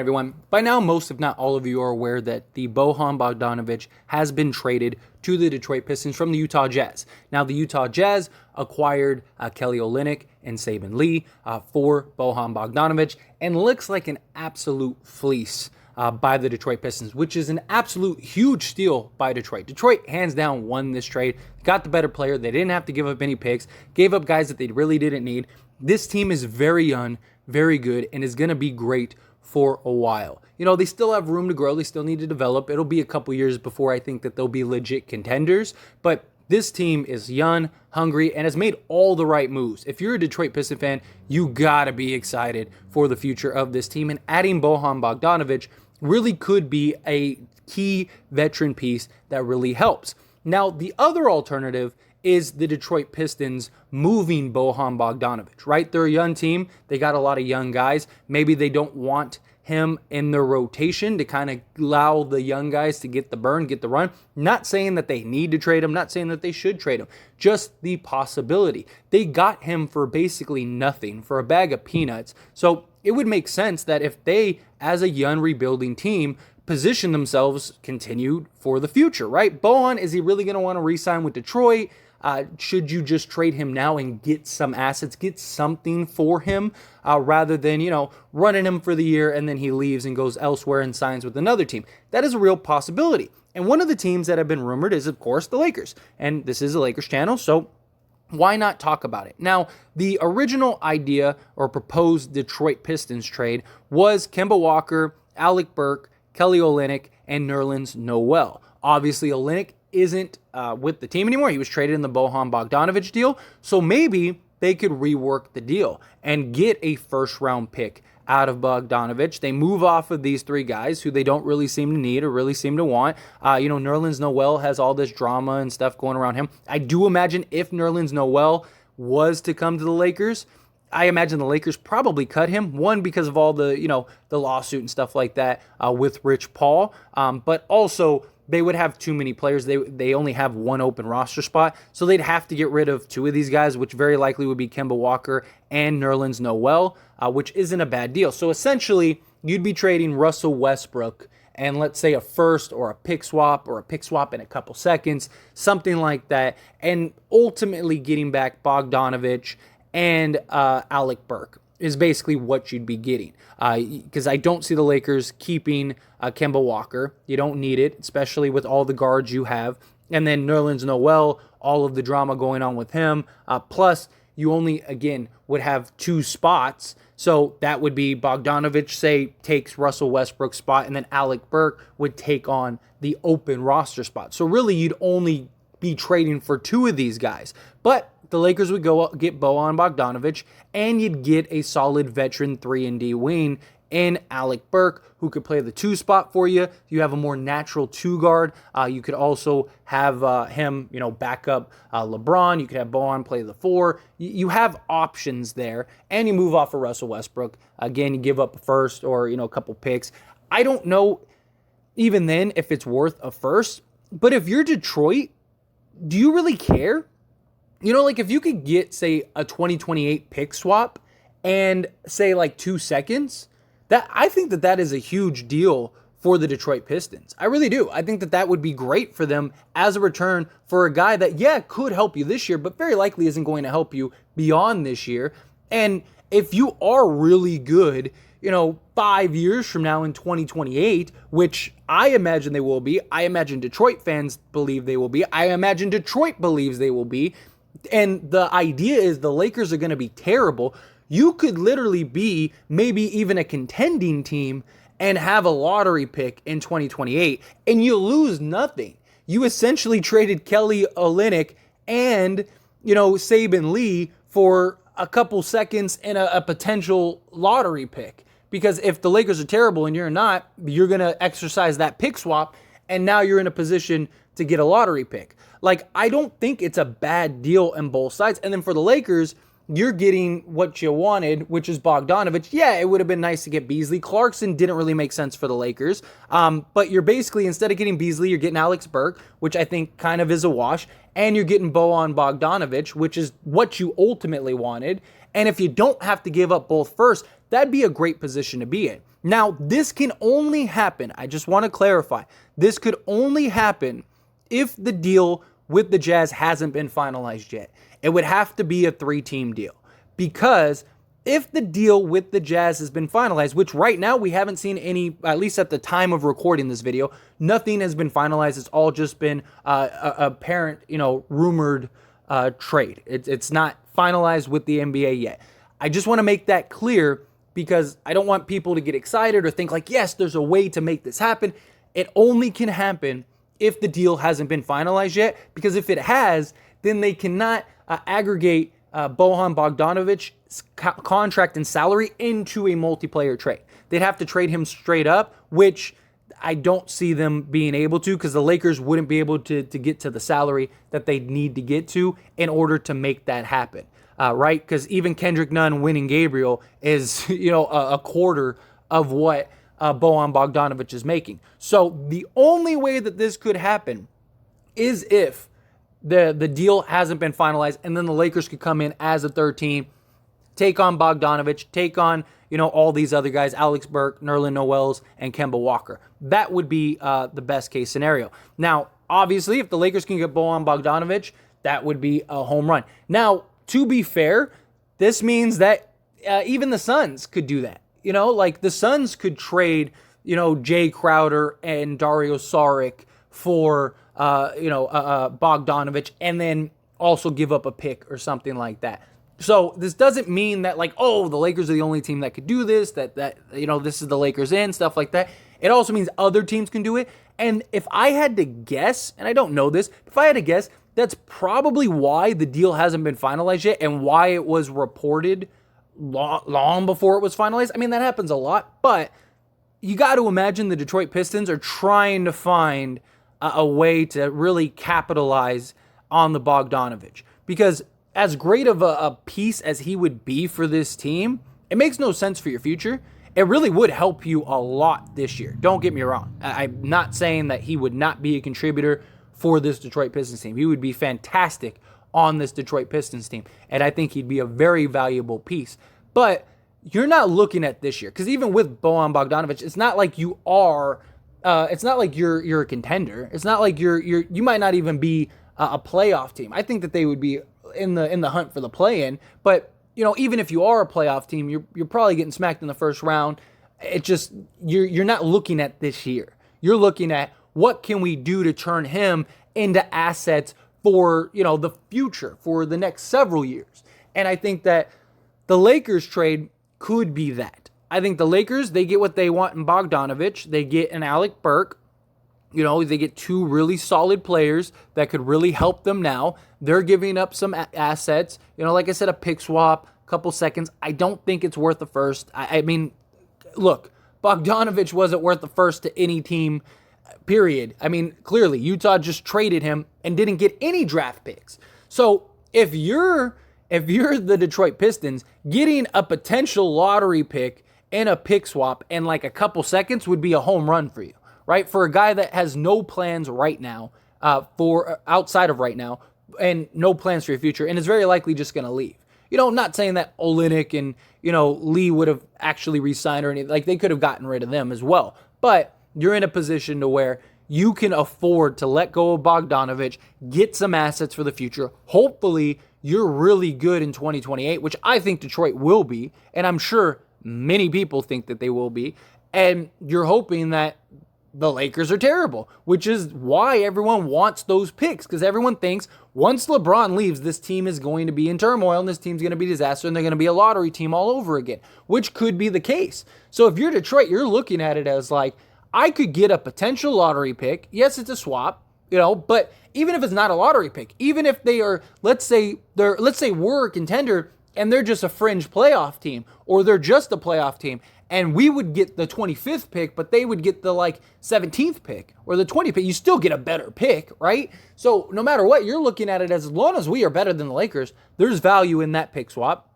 Everyone, by now most if not all of you are aware that the Bogdanovic has been traded to the Detroit Pistons from the Utah Jazz. Now the Utah Jazz acquired Kelly Olynyk and Saben Lee for Bogdanovic, and looks like an absolute fleece by the Detroit Pistons, which is an absolute huge steal by Detroit. Detroit hands down won this trade, got the better player. They didn't have to give up any picks, gave up guys that they really didn't need. This team is very young, very good, and is going to be great for a while. You know, they still have room to grow. They still need to develop. It'll be a couple years before I think that they'll be legit contenders. But this team is young, hungry, and has made all the right moves. If you're a Detroit Piston fan, you got to be excited for the future of this team. And adding Bogdanovic really could be a key veteran piece that really helps. Now, the other alternative is the Detroit Pistons moving Bogdanovic, right? They're a young team. They got a lot of young guys. Maybe they don't want him in their rotation to kind of allow the young guys to get the burn, get the run. Not saying that they need to trade him, not saying that they should trade him, just the possibility. They got him for basically nothing, for a bag of peanuts. So it would make sense that if they, as a young rebuilding team, position themselves continued for the future, right? Bohan, is he really going to want to re-sign with Detroit? Should you just trade him now and get some assets, get something for him, rather than, running him for the year and then he leaves and goes elsewhere and signs with another team? That is a real possibility. And one of the teams that have been rumored is, of course, the Lakers. And this is a Lakers channel, so why not talk about it? Now, the original idea or proposed Detroit Pistons trade was Kemba Walker, Alec Burks, Kelly Olynyk, and Nerlens Noel. Obviously, Olynyk isn't with the team anymore. He was traded in the Bogdanovic deal. So maybe they could rework the deal and get a first-round pick out of Bogdanovic. They move off of these three guys who they don't really seem to need or really seem to want. Nerlens Noel has all this drama and stuff going around him. I do imagine if Nerlens Noel was to come to the Lakers, I imagine the Lakers probably cut him. One, because of all the, the lawsuit and stuff like that with Rich Paul. But also, they would have too many players. They only have one open roster spot. So they'd have to get rid of two of these guys, which very likely would be Kemba Walker and Nerlens Noel, which isn't a bad deal. So essentially, you'd be trading Russell Westbrook and let's say a first or a pick swap in a couple seconds, something like that, and ultimately getting back Bogdanovic and Alec Burks is basically what you'd be getting. Because I don't see the Lakers keeping Kemba Walker. You don't need it, especially with all the guards you have. And then Nerlens Noel, all of the drama going on with him. Plus, you only, again, would have two spots. So that would be Bogdanovic, say, takes Russell Westbrook's spot, and then Alec Burks would take on the open roster spot. So really, you'd only be trading for two of these guys. But the Lakers would go get Bogdanovic, and you'd get a solid veteran 3-and-D wing in Alec Burks, who could play the 2 spot for you. You have a more natural 2 guard. You could also have him, back up LeBron. You could have Bohan play the 4. You have options there, and you move off of Russell Westbrook. Again, you give up a first or, a couple picks. I don't know even then if it's worth a first, but if you're Detroit, do you really care? If you could get, say, a 2028 pick swap and, say, 2 seconds, I think that is a huge deal for the Detroit Pistons. I really do. I think that would be great for them as a return for a guy that, could help you this year, but very likely isn't going to help you beyond this year. And if you are really good, 5 years from now in 2028, which I imagine they will be, I imagine Detroit fans believe they will be, I imagine Detroit believes they will be, and the idea is the Lakers are going to be terrible, you could literally be maybe even a contending team and have a lottery pick in 2028, and you lose nothing. You essentially traded Kelly Olynyk and, Saben Lee for a couple seconds and a potential lottery pick. Because if the Lakers are terrible and you're not, you're going to exercise that pick swap, and now you're in a position to get a lottery pick. I don't think it's a bad deal on both sides. And then for the Lakers, you're getting what you wanted, which is Bogdanovic. Yeah, it would have been nice to get Beasley. Clarkson didn't really make sense for the Lakers. But you're basically, instead of getting Beasley, you're getting Alex Burks, which I think kind of is a wash. And you're getting Bogdanovic, which is what you ultimately wanted. And if you don't have to give up both first, that'd be a great position to be in. Now, this can only happen, I just want to clarify, this could only happen if the deal with the Jazz hasn't been finalized yet. It would have to be a 3-team deal, because if the deal with the Jazz has been finalized, which right now we haven't seen any, at least at the time of recording this video, nothing has been finalized. It's all just been a apparent, rumored trade. It's not finalized with the NBA yet. I just want to make that clear, because I don't want people to get excited or think like, yes, there's a way to make this happen. It only can happen if the deal hasn't been finalized yet, because if it has, then they cannot aggregate Bojan Bogdanovic's contract and salary into a multiplayer trade. They'd have to trade him straight up, which I don't see them being able to, because the Lakers wouldn't be able to get to the salary that they need to get to in order to make that happen. Right? Because even Kendrick Nunn winning Gabriel is, a quarter of what Bojan Bogdanovic is making. So the only way that this could happen is if the deal hasn't been finalized, and then the Lakers could come in as a third team, take on Bogdanovic, take on, all these other guys, Alex Burke, Nerlens Noel, and Kemba Walker. That would be the best case scenario. Now, obviously, if the Lakers can get Bojan Bogdanovic, that would be a home run. Now, to be fair, this means that even the Suns could do that. Like the Suns could trade, Jay Crowder and Dario Saric for, Bogdanovic, and then also give up a pick or something like that. So this doesn't mean that the Lakers are the only team that could do this, that this is the Lakers in, stuff like that. It also means other teams can do it. And if I had to guess, and I don't know this, if I had to guess, that's probably why the deal hasn't been finalized yet, and why it was reported long before it was finalized. I mean, that happens a lot, but you got to imagine the Detroit Pistons are trying to find a way to really capitalize on the Bogdanovic, because as great of a piece as he would be for this team, it makes no sense for your future. It really would help you a lot this year. Don't get me wrong. I'm not saying that he would not be a contributor for this Detroit Pistons team. He would be fantastic on this Detroit Pistons team, and I think he'd be a very valuable piece. But you're not looking at this year, because even with Bojan Bogdanovic, it's not like you are. It's not like you're a contender. It's not like you might not even be a playoff team. I think that they would be in the hunt for the play-in. But even if you are a playoff team, you're probably getting smacked in the first round. It just you're not looking at this year. You're looking at what can we do to turn him into assets for, the future, for the next several years. And I think that the Lakers trade could be that. I think the Lakers, they get what they want in Bogdanovic. They get an Alec Burke. They get two really solid players that could really help them now. They're giving up some assets. Like I said, a pick swap, a couple seconds. I don't think it's worth the first. I mean, look, Bogdanovic wasn't worth the first to any team, period. I mean, clearly, Utah just traded him and didn't get any draft picks. So if you're the Detroit Pistons, getting a potential lottery pick and a pick swap in a couple seconds would be a home run for you, right? For a guy that has no plans right now, for outside of right now, and no plans for your future, and is very likely just going to leave. Not saying that Olynyk and, Lee would have actually re-signed or anything. They could have gotten rid of them as well. But you're in a position to where you can afford to let go of Bogdanovic, get some assets for the future. Hopefully, you're really good in 2028, which I think Detroit will be, and I'm sure many people think that they will be. And you're hoping that the Lakers are terrible, which is why everyone wants those picks, because everyone thinks once LeBron leaves, this team is going to be in turmoil, and this team's going to be a disaster, and they're going to be a lottery team all over again, which could be the case. So if you're Detroit, you're looking at it as I could get a potential lottery pick. Yes, it's a swap, but even if it's not a lottery pick, even if they are, let's say we're a contender and they're just a fringe playoff team, or they're just a playoff team, and we would get the 25th pick, but they would get the 17th pick or the 20th pick, you still get a better pick, right? So no matter what, you're looking at it as long as we are better than the Lakers, there's value in that pick swap.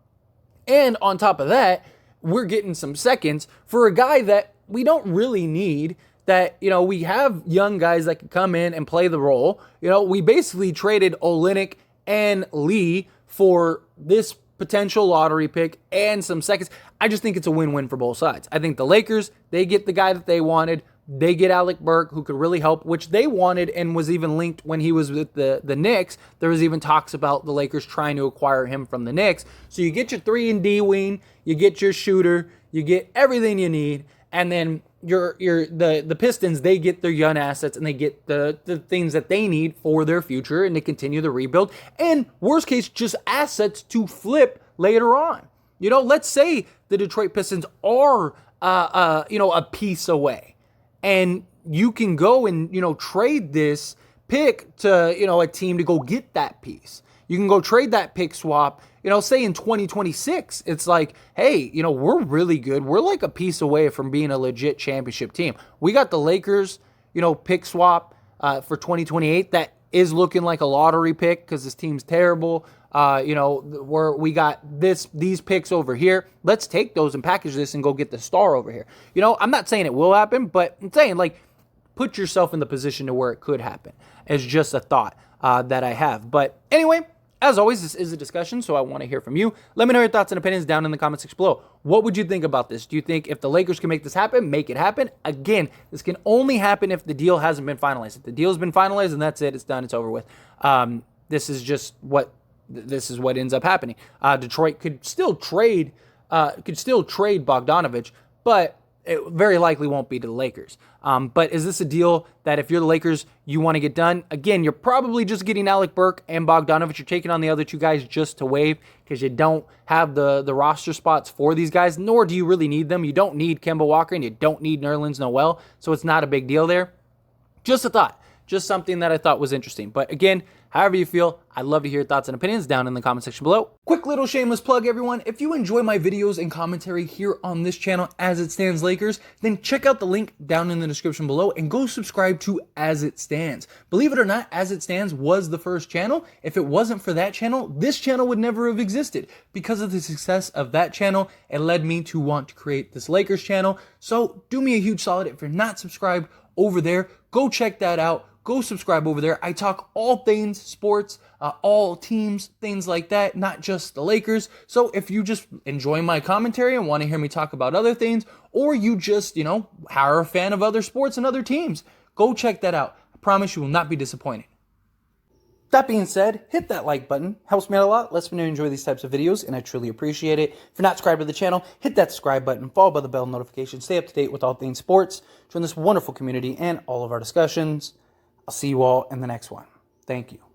And on top of that, we're getting some seconds for a guy that we don't really need, that, we have young guys that can come in and play the role. We basically traded Olynyk and Lee for this potential lottery pick and some seconds. I just think it's a win-win for both sides. I think the Lakers, they get the guy that they wanted. They get Alec Burke, who could really help, which they wanted and was even linked when he was with the Knicks. There was even talks about the Lakers trying to acquire him from the Knicks. So you get your 3-and-D wing, you get your shooter, you get everything you need, and then the Pistons, they get their young assets and they get the things that they need for their future and to continue the rebuild. And worst case, just assets to flip later on. Let's say the Detroit Pistons are a piece away, and you can go and trade this pick to a team to go get that piece. You can go trade that pick swap. Say in 2026, it's like, hey, we're really good. We're like a piece away from being a legit championship team. We got the Lakers, pick swap for 2028 that is looking like a lottery pick because this team's terrible. We got these picks over here. Let's take those and package this and go get the star over here. I'm not saying it will happen, but I'm saying, like, put yourself in the position to where it could happen. It's just a thought that I have. But anyway, as always, this is a discussion, so I want to hear from you. Let me know your thoughts and opinions down in the comment section below. What would you think about this? Do you think if the Lakers can make this happen, make it happen? Again, this can only happen if the deal hasn't been finalized. If the deal's been finalized, and that's it, it's done, it's over with. This is what ends up happening. Detroit could still trade Bogdanovic, but it very likely won't be to the Lakers. But is this a deal that if you're the Lakers, you want to get done? Again, you're probably just getting Alec Burke and Bogdanovic. You're taking on the other two guys just to waive because you don't have the roster spots for these guys, nor do you really need them. You don't need Kemba Walker and you don't need Nerlens Noel, so it's not a big deal there. Just a thought. Just something that I thought was interesting. But again, however you feel, I'd love to hear your thoughts and opinions down in the comment section below. Quick little shameless plug, everyone. If you enjoy my videos and commentary here on this channel, As It Stands Lakers, then check out the link down in the description below and go subscribe to As It Stands. Believe it or not, As It Stands was the first channel. If it wasn't for that channel, this channel would never have existed. Because of the success of that channel, it led me to want to create this Lakers channel. So do me a huge solid. If you're not subscribed over there, go check that out. Go subscribe over there. I talk all things sports, all teams, things like that, not just the Lakers. So if you just enjoy my commentary and want to hear me talk about other things, or you just, are a fan of other sports and other teams, go check that out. I promise you will not be disappointed. That being said, hit that like button. Helps me out a lot. Lets me know you enjoy these types of videos, and I truly appreciate it. If you're not subscribed to the channel, hit that subscribe button, followed by the bell notification. Stay up to date with all things sports. Join this wonderful community and all of our discussions. I'll see you all in the next one. Thank you.